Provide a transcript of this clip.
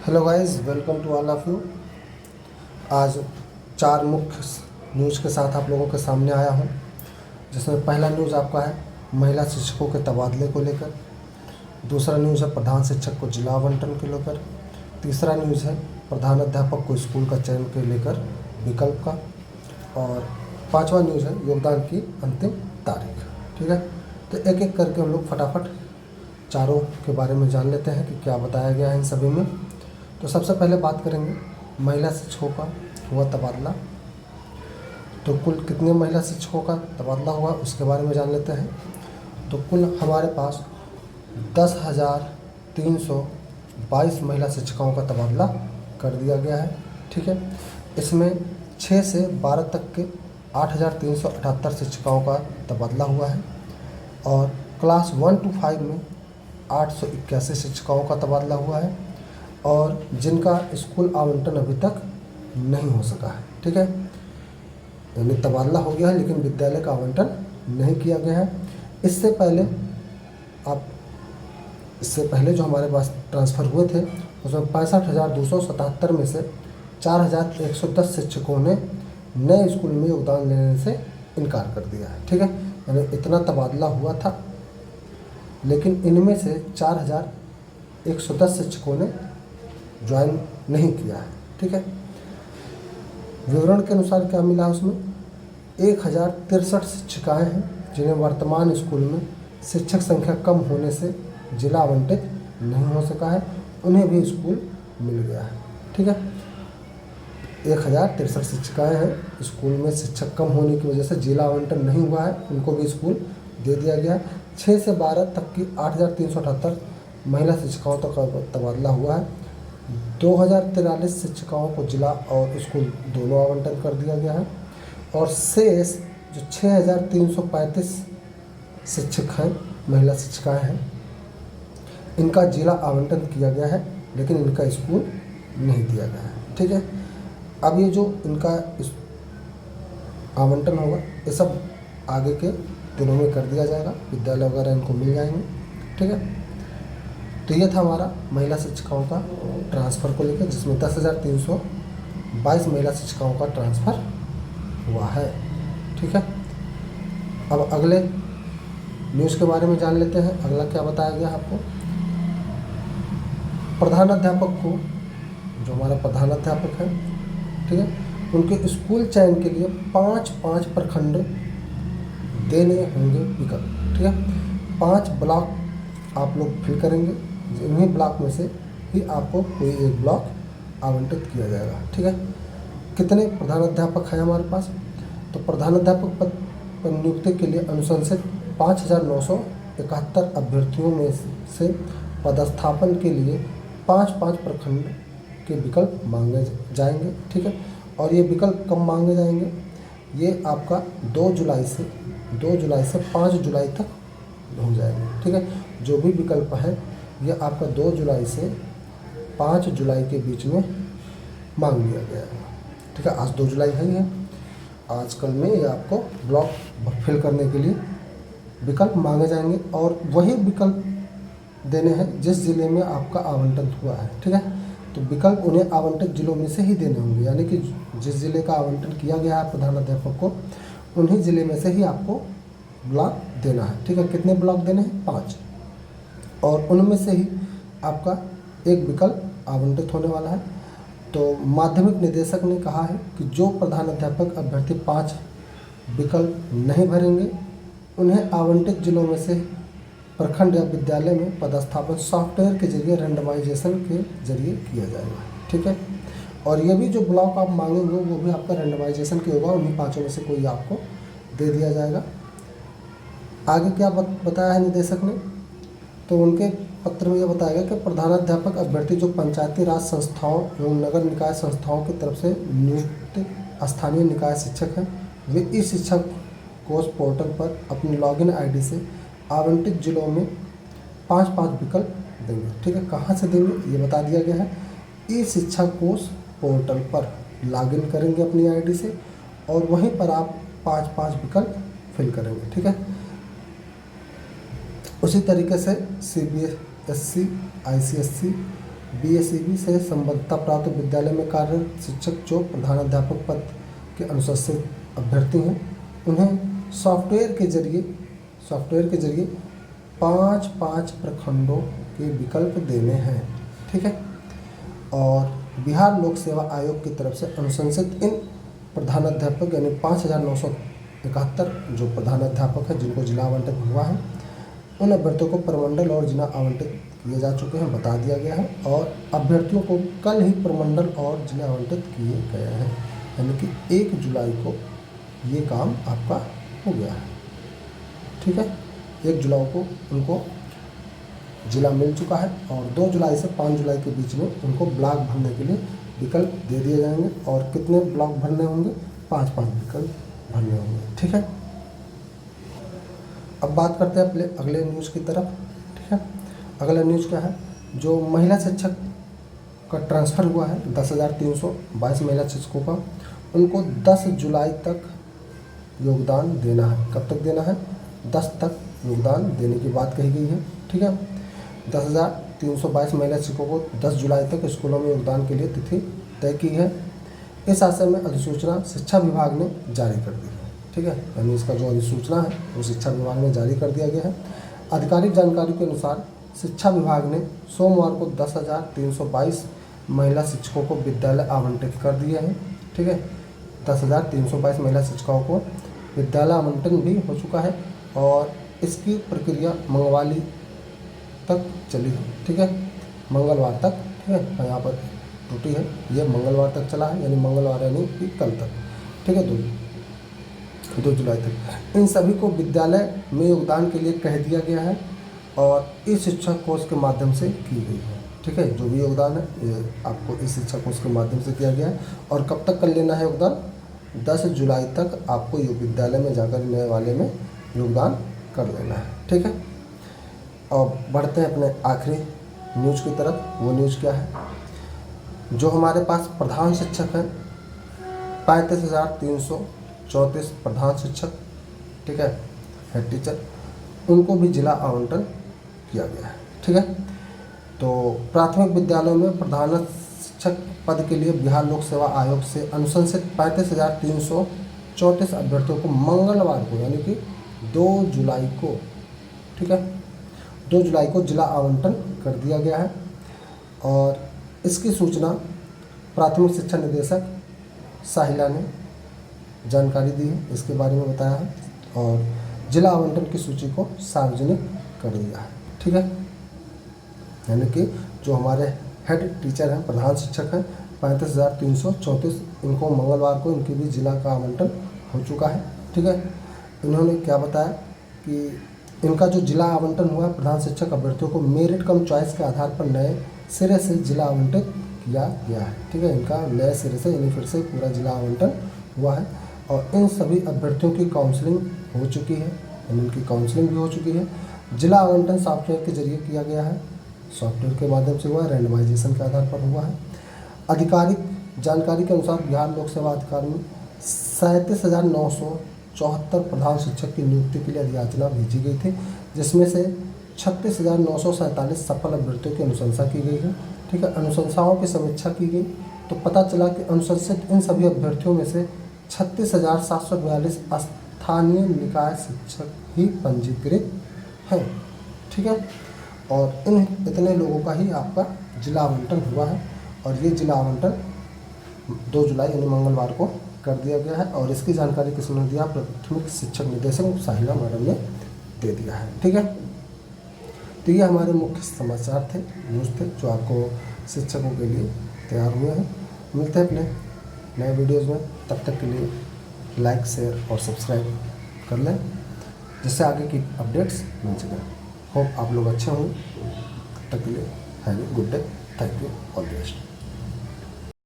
Hello guys, welcome to all of you. आज चार मुख्य न्यूज़ के साथ आप लोगों के सामने आया हूं, जिसमें पहला न्यूज़ आपका है महिला शिक्षकों के तबादले को लेकर। दूसरा न्यूज़ है प्रधान शिक्षक को जिला आवंटन को लेकर। तीसरा न्यूज़ है प्रधान अध्यापक को स्कूल का चयन के लेकर विकल्प का। और पांचवा न्यूज़ है योगदान की अंतिम तारीख। ठीक है, तो एक एक करके हम लोग फटाफट चारों के बारे में जान लेते हैं कि क्या बताया गया है इन सभी में। तो सबसे पहले बात करेंगे महिला शिक्षकों का हुआ तबादला। तो कुल कितने महिला शिक्षकों का तबादला हुआ उसके बारे में जान लेते हैं। तो कुल हमारे पास 10,322 महिला शिक्षिकाओं का तबादला कर दिया गया है। ठीक है, इसमें 6 से 12 तक के 8,378 शिक्षिकाओं का तबादला हुआ है और क्लास 1 to 5 में 881 शिक्षिकाओं का तबादला हुआ है और जिनका स्कूल आवंटन अभी तक नहीं हो सका है। ठीक है, यानी तबादला हो गया है लेकिन विद्यालय का आवंटन नहीं किया गया है। इससे पहले जो हमारे पास ट्रांसफ़र हुए थे उसमें 65,277 में से 4,110 शिक्षकों ने नए स्कूल में योगदान लेने से इनकार कर दिया है। ठीक है, यानी इतना तबादला हुआ था लेकिन इनमें से 4,110 शिक्षकों ने ज्वाइन नहीं किया है। ठीक है, विवरण के अनुसार क्या मिला उसमें 1,063 शिक्षिकाएँ हैं जिन्हें वर्तमान स्कूल में शिक्षक संख्या कम होने से जिला आवंटित नहीं हो सका है, उन्हें भी स्कूल मिल गया है। ठीक है, 1,063 शिक्षिकाएँ हैं, स्कूल में शिक्षक कम होने की वजह से जिला आवंटन नहीं हुआ है, उनको भी स्कूल दे दिया गया है। 6 से 12 तक की 8,378 महिला शिक्षिकाओं तक का तबादला हुआ है। 2,043 शिक्षिकाओं को जिला और स्कूल दोनों आवंटन कर दिया गया है और शेष जो 6,335 शिक्षक हैं, महिला शिक्षिकाएँ हैं, इनका जिला आवंटन किया गया है लेकिन इनका स्कूल नहीं दिया गया है। ठीक है, अब ये जो इनका आवंटन होगा ये सब आगे के दिनों में कर दिया जाएगा, विद्यालय वगैरह इनको मिल जाएंगे। ठीक है, तो ये था हमारा महिला शिक्षिकाओं का ट्रांसफ़र को लेकर, जिसमें 10,322 महिला शिक्षिकाओं का ट्रांसफ़र हुआ है। ठीक है, अब अगले न्यूज़ के बारे में जान लेते हैं। अगला क्या बताया गया आपको, प्रधान अध्यापक को, जो हमारा प्रधान अध्यापक है, ठीक है, उनके स्कूल चयन के लिए 5 प्रखंड देने होंगे विकल्प। ठीक है, 5 ब्लॉक आप लोग फिल करेंगे, इन्हीं ब्लॉक में से ही आपको कोई एक ब्लॉक आवंटित किया जाएगा। ठीक है, कितने प्रधान अध्यापक हैं हमारे पास, तो प्रधान अध्यापक पद पर नियुक्ति के लिए अनुशंसित 5,971 अभ्यर्थियों में से पदस्थापन के लिए 5 प्रखंड के विकल्प मांगे जाएंगे। ठीक है, और ये विकल्प कब मांगे जाएंगे, ये आपका 2 जुलाई से 5 जुलाई तक हो जाएंगे। ठीक है, जो भी विकल्प है ये आपका 2 जुलाई से 5 जुलाई के बीच में मांग लिया गया है। ठीक है, आज 2 जुलाई है, आजकल में ये आपको ब्लॉक फिल करने के लिए विकल्प मांगे जाएंगे और वही विकल्प देने हैं जिस ज़िले में आपका आवंटन हुआ है। ठीक है, तो विकल्प उन्हें आवंटित जिलों में से ही देने होंगे, यानी कि जिस ज़िले का आवंटन किया गया है प्रधान अध्यापक को, उन्हीं ज़िले में से ही आपको ब्लॉक देना है। ठीक है, कितने ब्लॉक देने हैं, 5, और उनमें से ही आपका एक विकल्प आवंटित होने वाला है। तो माध्यमिक निदेशक ने कहा है कि जो प्रधान अध्यापक अभ्यर्थी 5 विकल्प नहीं भरेंगे उन्हें आवंटित जिलों में से प्रखंड या विद्यालय में पदस्थापन सॉफ्टवेयर के जरिए रेंडमाइजेशन के जरिए किया जाएगा। ठीक है, और ये भी जो ब्लॉक आप मांगेंगे वो भी आपका रेंडमाइजेशन के होगा, उन्हीं 5 में से कोई आपको दे दिया जाएगा। आगे क्या बताया है निदेशक ने, तो उनके पत्र में यह बताया गया कि प्रधानाध्यापक अभ्यर्थी जो पंचायती राज संस्थाओं एवं नगर निकाय संस्थाओं की तरफ से नियुक्त स्थानीय निकाय शिक्षक हैं, वे इस शिक्षक कोष पोर्टल पर अपनी लॉगिन आईडी से आवंटित जिलों में 5 विकल्प देंगे। ठीक है, कहाँ से देंगे ये बता दिया गया है, ई शिक्षा कोष पोर्टल पर लॉगिन करेंगे अपनी आईडी से और वहीं पर आप 5 विकल्प फिल करेंगे। ठीक है, उसी तरीके से CBSE, ICSE, बीएसईबी से संबद्धता प्राप्त विद्यालय में कार्यरत शिक्षक जो प्रधानाध्यापक पद के अनुशंसित अभ्यर्थी हैं, उन्हें सॉफ्टवेयर के जरिए 5-5 प्रखंडों के विकल्प देने हैं। ठीक है। और बिहार लोक सेवा आयोग की तरफ से अनुशंसित इन प्रधानाध्यापक यानी 5,971 जो प्रधानाध्यापक हैं जिनको जिला आवंटित हुआ है, उन अभ्यर्थियों को प्रमंडल और जिला आवंटित किए जा चुके हैं, बता दिया गया है। और अभ्यर्थियों को कल ही प्रमंडल और जिला आवंटित किए गए हैं, यानी कि 1 जुलाई को ये काम आपका हो गया है। ठीक है। 1 जुलाई को उनको जिला मिल चुका है और 2 जुलाई से 5 जुलाई के बीच में उनको ब्लॉक भरने के लिए विकल्प दे दिए जाएंगे। और कितने ब्लॉक भरने होंगे? 5-5 विकल्प भरने होंगे। ठीक है। अब बात करते हैं अपने अगले न्यूज़ की तरफ। ठीक है। अगला न्यूज़ क्या है? जो महिला शिक्षक का ट्रांसफ़र हुआ है 10,322 महिला शिक्षकों का, उनको 10 जुलाई तक योगदान देना है। कब तक देना है? 10 तक योगदान देने की बात कही गई है। ठीक है। 10,322 महिला शिक्षकों को 10 जुलाई तक स्कूलों में योगदान के लिए तिथि तय की है। इस आशय में अधिसूचना शिक्षा विभाग ने जारी कर दी है। ठीक है। यानी इसका जो अधिसूचना है वो शिक्षा विभाग ने जारी कर दिया गया है। आधिकारिक जानकारी के अनुसार शिक्षा विभाग ने सोमवार को 10,322 महिला शिक्षकों को विद्यालय आवंटित कर दिए हैं। ठीक है। 10,322 महिला शिक्षकों को विद्यालय आवंटन भी हो चुका है और इसकी प्रक्रिया मंगवाली तक चली है। ठीक है। मंगलवार तक। ठीक है। यहाँ पर त्रुटि है, ये मंगलवार तक चला है, यानी मंगलवार यानी कि कल तक। ठीक है। 2 जुलाई तक इन सभी को विद्यालय में योगदान के लिए कह दिया गया है और इस शिक्षा कोर्स के माध्यम से की गई है। ठीक है। जो भी योगदान है ये आपको इस शिक्षा कोर्स के माध्यम से किया गया है। और कब तक कर लेना है योगदान? 10 जुलाई तक आपको विद्यालय में जाकर नए वाले में योगदान कर लेना है। ठीक है। और बढ़ते हैं अपने आखिरी न्यूज़ की तरफ। वो न्यूज़ क्या है? जो हमारे पास प्रधान शिक्षक हैं 35,334 प्रधान शिक्षक, ठीक है, हेड टीचर, उनको भी जिला आवंटन किया गया है। ठीक है। तो प्राथमिक विद्यालयों में प्रधान शिक्षक पद के लिए बिहार लोक सेवा आयोग से अनुशंसित 35,334 अभ्यर्थियों को मंगलवार को यानी कि 2 जुलाई को, ठीक है, 2 जुलाई को जिला आवंटन कर दिया गया है। और इसकी सूचना प्राथमिक शिक्षा निदेशक साहिला ने जानकारी दी है, इसके बारे में बताया है और जिला आवंटन की सूची को सार्वजनिक कर दिया है। ठीक है। यानी कि जो हमारे हेड टीचर हैं, प्रधान शिक्षक हैं 35,334, इनको मंगलवार को इनकी भी जिला का आवंटन हो चुका है। ठीक है। इन्होंने क्या बताया कि इनका जो जिला आवंटन हुआ है प्रधान शिक्षक अभ्यर्थियों को मेरिट कम चॉइस के आधार पर नए सिरे से जिला आवंटित किया गया है। ठीक है। इनका नए सिरे से यानी फिर से पूरा जिला आवंटन हुआ है और इन सभी अभ्यर्थियों की काउंसलिंग हो चुकी है, यानी उनकी काउंसलिंग भी हो चुकी है। जिला आवंटन सॉफ्टवेयर के जरिए किया गया है, सॉफ्टवेयर के माध्यम से हुआ है, रैंडमाइजेशन के आधार पर हुआ है। आधिकारिक जानकारी के अनुसार बिहार लोक सेवा अधिकार में 37,974 प्रधान शिक्षक की नियुक्ति के लिए अधियाचना भेजी गई थी, जिसमें से 36,947 सफल अभ्यर्थियों की अनुशंसा की गई है। ठीक है। अनुशंसाओं की समीक्षा की गई तो पता चला कि अनुशंसित इन सभी अभ्यर्थियों में से 36,742 स्थानीय निकाय शिक्षक ही पंजीकृत हैं। ठीक है। और इन इतने लोगों का ही आपका जिला आवंटन हुआ है और ये जिला आवंटन 2 जुलाई यानी मंगलवार को कर दिया गया है। और इसकी जानकारी किसने दिया? प्राथमिक शिक्षक निदेशक साहिला मैडम ने दे दिया है। ठीक है। तो ये हमारे मुख्य समाचार थे, न्यूज़ थे जो आपको शिक्षकों के लिए तैयार हुए हैं। मिलते हैं अपने नए वीडियोज़ में, तब तक के लिए लाइक, शेयर और सब्सक्राइब कर लें जिससे आगे की अपडेट्स मिल सकें। होप आप लोग अच्छे होंगे। तब तक के लिए have a good day. Thank you all the best.